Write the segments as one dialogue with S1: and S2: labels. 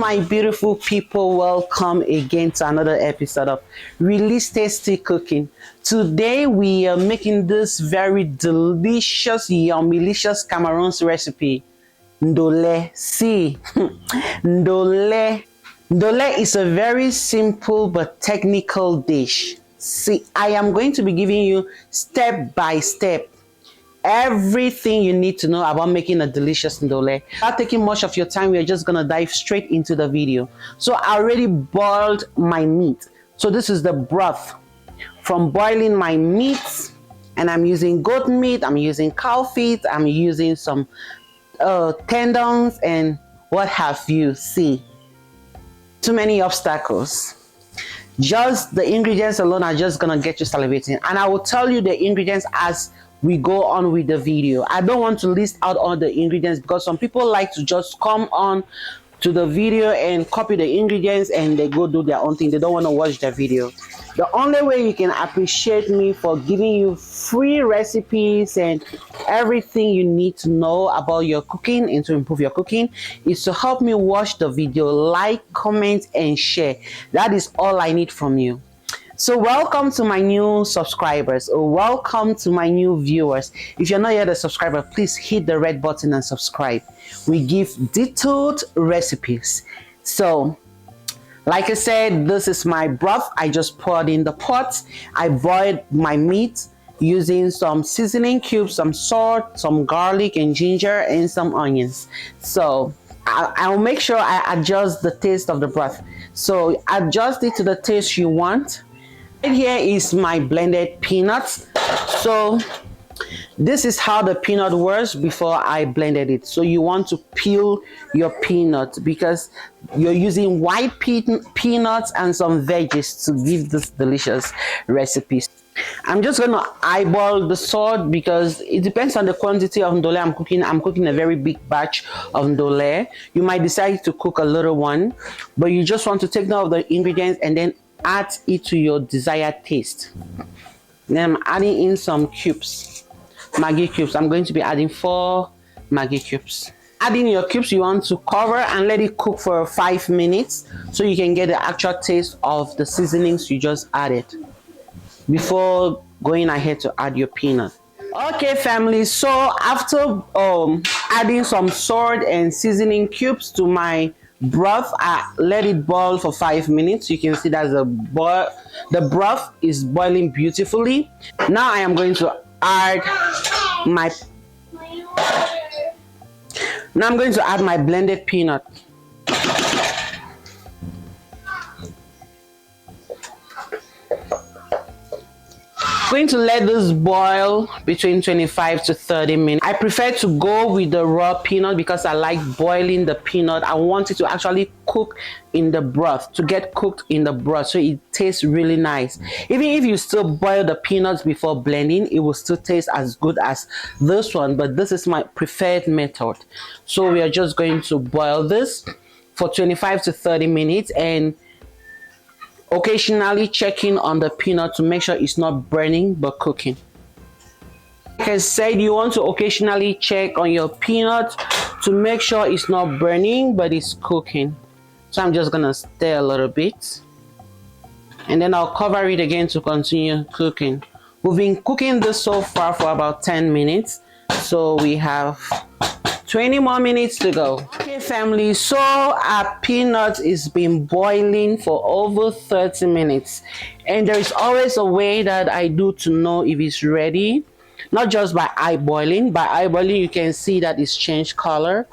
S1: my beautiful people, welcome again to another episode of Release Tasty Cooking. Today we are making this very delicious, yummylicious Cameroon's recipe, Ndole. See, Ndole. Ndole is a very simple but technical dish. See, I am going to be giving you step by step everything you need to know about making a delicious ndole. Without taking much of your time, we're just gonna dive straight into the video. So I already boiled my meat. So this is the broth from boiling my meat, and I'm using goat meat, I'm using cow feet, I'm using some tendons and what have you. See, too many obstacles. Just the ingredients alone are just gonna get you salivating, and I will tell you the ingredients as we go on with the video. I don't want to list out all the ingredients because some people like to just come on to the video and copy the ingredients and they go do their own thing. They don't want to watch the video. The only way you can appreciate me for giving you free recipes and everything you need to know about your cooking and to improve your cooking is to help me watch the video, like, comment, and share. That is all I need from you. So welcome to my new subscribers, or welcome to my new viewers. If you're not yet a subscriber, please hit the red button and subscribe. We give detailed recipes. So like I said, this is my broth. I just poured in the pot. I boiled my meat using some seasoning cubes, some salt, some garlic and ginger, and some onions. So I'll make sure I adjust the taste of the broth. So adjust it to the taste you want. Right here is my blended peanuts. So this is how the peanut works before I blended it. So you want to peel your peanuts because you're using white peanuts and some veggies to give this delicious recipe. I'm just going to eyeball the salt because it depends on the quantity of ndole I'm cooking. I'm cooking a very big batch of ndole. You might decide to cook a little one, but you just want to take note of the ingredients and then add it to your desired taste. Then I'm adding in some cubes, Maggi cubes. I'm going to be adding 4 Maggi cubes. Adding your cubes, you want to cover and let it cook for 5 minutes so you can get the actual taste of the seasonings you just added before going ahead to add your peanut. Okay family, so after adding some salt and seasoning cubes to my broth, I let it boil for 5 minutes. You can see that the broth is boiling beautifully. Now I am going to add my blended peanut. Going to let this boil between 25 to 30 minutes. I prefer to go with the raw peanut because I like boiling the peanut. I want it to actually cook in the broth, to get cooked in the broth so it tastes really nice. Even if you still boil the peanuts before blending, it will still taste as good as this one, but this is my preferred method. So we are just going to boil this for 25 to 30 minutes and occasionally checking on the peanut to make sure it's not burning but cooking. Like I said, you want to occasionally check on your peanut to make sure it's not burning but it's cooking. So I'm just gonna stir a little bit and then I'll cover it again to continue cooking. We've been cooking this so far for about 10 minutes, so we have 20 more minutes to go. Okay family, so our peanut is been boiling for over 30 minutes, and there is always a way that I do to know if it's ready, not just by eyeballing. By eyeballing you can see that it's changed color,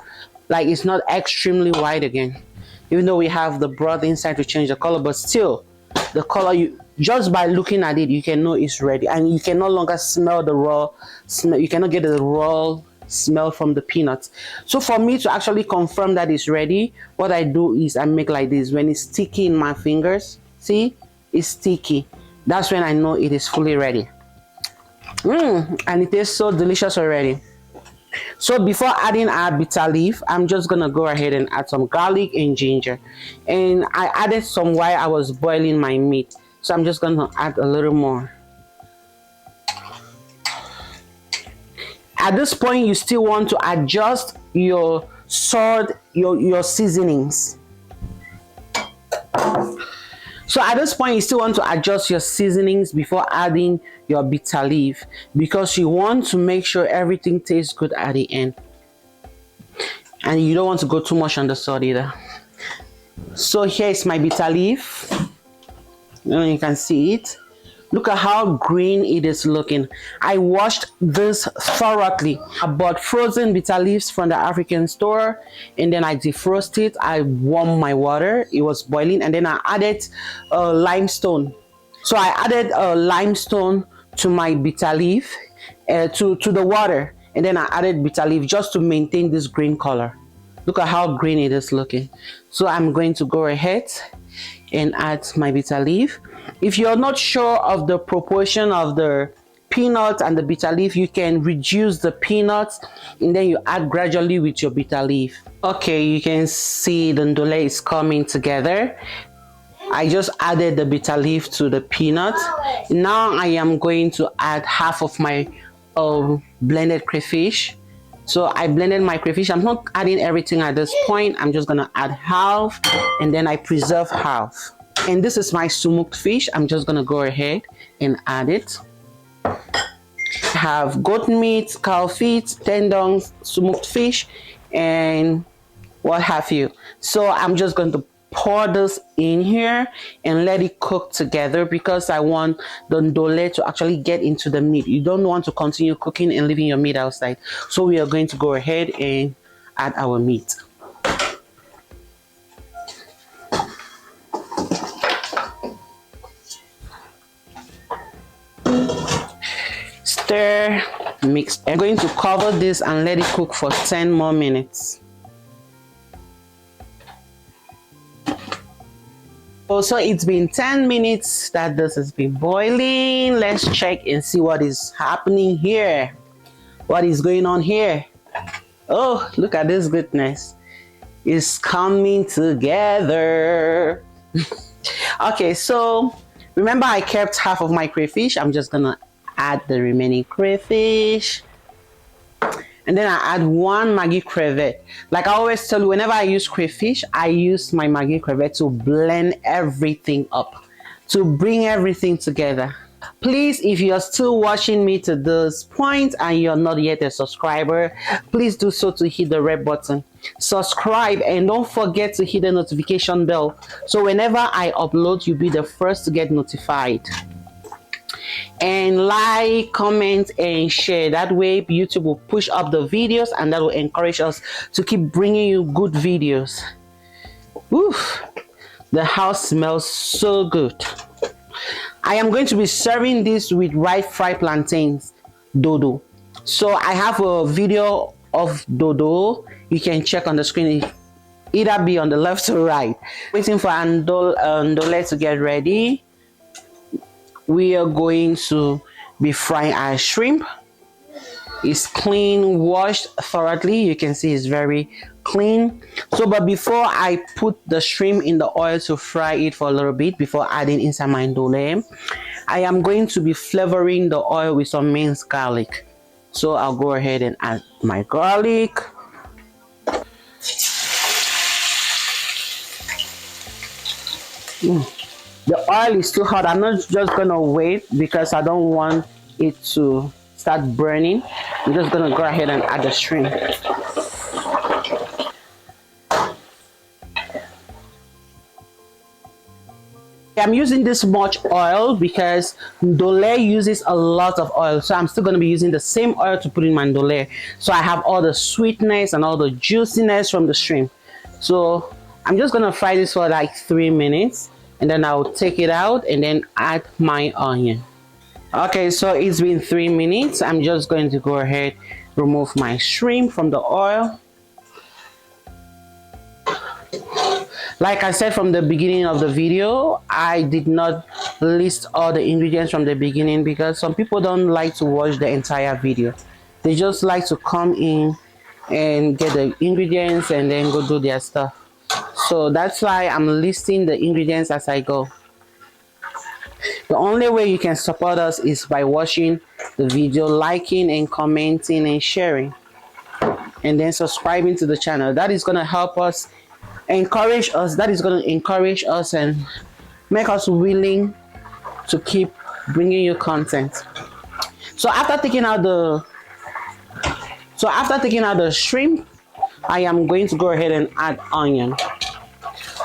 S1: like it's not extremely white again, even though we have the broth inside to change the color, but still the color, you just by looking at it you can know it's ready, and you can no longer smell the raw smell. You cannot get the raw smell from the peanuts. So for me to actually confirm that it's ready, what I do is I make like this. When it's sticky in my fingers, see, it's sticky, that's when I know it is fully ready. And it tastes so delicious already. So before adding our bitter leaf, I'm just gonna go ahead and add some garlic and ginger, and I added some while I was boiling my meat, so I'm just gonna add a little more. At this point, you still want to adjust your salt, your seasonings. So at this point, you still want to adjust your seasonings before adding your bitter leaf, because you want to make sure everything tastes good at the end. And you don't want to go too much on the salt either. So here is my bitter leaf. You can see it. Look at how green it is looking. I washed this thoroughly. I bought frozen bitter leaves from the African store, and then I defrosted it. I warmed my water. It was boiling, and then I added limestone. So I added limestone to my bitter leaf, to the water, and then I added bitter leaf just to maintain this green color. Look at how green it is looking. So I'm going to go ahead and add my bitter leaf. If you're not sure of the proportion of the peanut and the bitter leaf, you can reduce the peanuts and then you add gradually with your bitter leaf. Okay, you can see the ndole is coming together. I just added the bitter leaf to the peanut. Now I am going to add half of my blended crayfish. So I blended my crayfish. I'm not adding everything at this point. I'm just gonna add half, and then I preserve half. And this is my smoked fish. I'm just gonna go ahead and add it. I have goat meat, cow feet, tendons, smoked fish, and what have you. So I'm just going to pour this in here and let it cook together, because I want the ndole to actually get into the meat. You don't want to continue cooking and leaving your meat outside. So we are going to go ahead and add our meat. Stir, mix. I'm going to cover this and let it cook for 10 more minutes. So it's been 10 minutes that this has been boiling. Let's check and see what is happening here. What is going on here? Oh, look at this goodness. It's coming together. Okay, so remember I kept half of my crayfish. I'm just gonna add the remaining crayfish. And then I add one Maggi crevette. Like I always tell you, whenever I use crayfish, I use my Maggi crevette to blend everything up, to bring everything together. Please, if you're still watching me to this point and you're not yet a subscriber, please do so to hit the red button. Subscribe, and don't forget to hit the notification bell. So whenever I upload, you'll be the first to get notified. And like, comment, and share. That way YouTube will push up the videos, and that will encourage us to keep bringing you good videos. Oof, the house smells so good. I am going to be serving this with fried plantains, dodo. So I have a video of dodo. You can check on the screen, either be on the left or right. Waiting for Ndole to get ready. We are going to be frying our shrimp. It's clean, washed thoroughly. You can see it's very clean. So, but before I put the shrimp in the oil to fry it for a little bit before adding inside my ndole, I am going to be flavoring the oil with some minced garlic. So I'll go ahead and add my garlic. The oil is too hot. I'm not just gonna wait because I don't want it to start burning. I'm just gonna go ahead and add the shrimp. I'm using this much oil because ndole uses a lot of oil, so I'm still going to be using the same oil to put in my ndole, so I have all the sweetness and all the juiciness from the shrimp. So I'm just going to fry this for like 3 minutes, and then I'll take it out and then add my onion. Okay, so it's been 3 minutes. I'm just going to go ahead, remove my shrimp from the oil. Like I said from the beginning of the video, I did not list all the ingredients from the beginning because some people don't like to watch the entire video. They just like to come in and get the ingredients and then go do their stuff. So that's why I'm listing the ingredients as I go. The only way you can support us is by watching the video, liking and commenting and sharing, and then subscribing to the channel. That is going to help us, encourage us. That is going to encourage us and make us willing to keep bringing you content. So after taking out the shrimp, I am going to go ahead and add onion,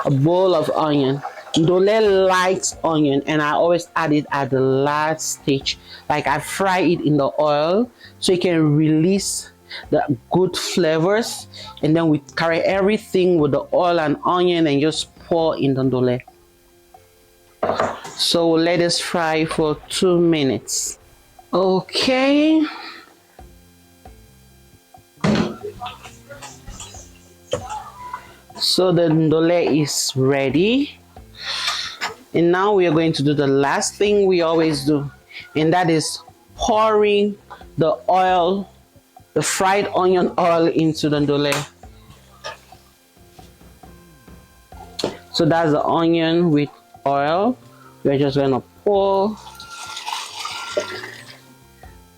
S1: a bowl of onion. Ndole likes onion, and I always add it at the last stage. Like I fry it in the oil so it can release the good flavors, and then we carry everything with the oil and onion and just pour in the ndole. So let us fry for 2 minutes. Okay. So the ndole is ready. And now we are going to do the last thing we always do, and that is pouring the oil, the fried onion oil, into the ndole. So that's the onion with oil. We're just gonna pour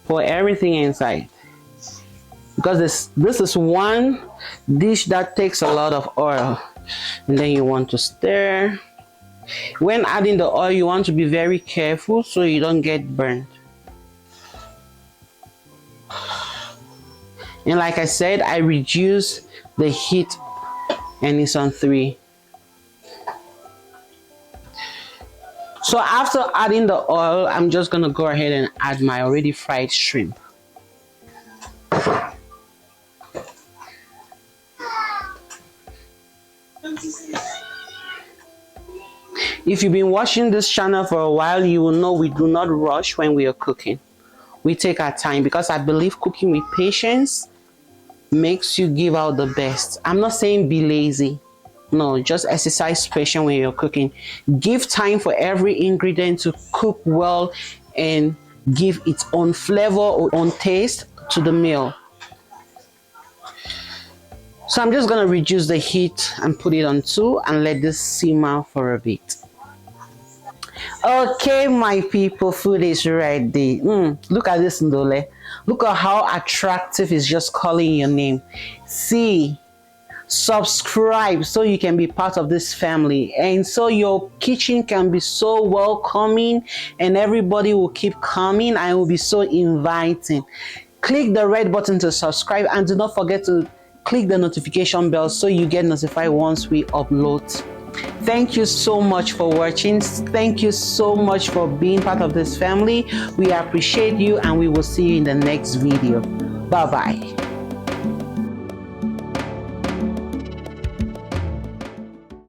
S1: everything inside, because this is one dish that takes a lot of oil. And then you want to stir. When adding the oil, you want to be very careful so you don't get burned. And like I said, I reduce the heat and it's on 3. So after adding the oil, I'm just gonna go ahead and add my already fried shrimp. If you've been watching this channel for a while, you will know we do not rush when we are cooking. We take our time, because I believe cooking with patience makes you give out the best. I'm not saying be lazy. No, just exercise patience when you're cooking. Give time for every ingredient to cook well and give its own flavor or own taste to the meal. So I'm just gonna reduce the heat and put it on 2 and let this simmer for a bit. Okay, my people, food is ready. Look at this ndole. Look at how attractive it's just calling your name. See, subscribe so you can be part of this family, and so your kitchen can be so welcoming and everybody will keep coming and will be so inviting. Click the red button to subscribe, and do not forget to click the notification bell so you get notified once we upload. Thank you so much for watching. Thank you so much for being part of this family. We appreciate you, and we will see you in the next video. Bye bye.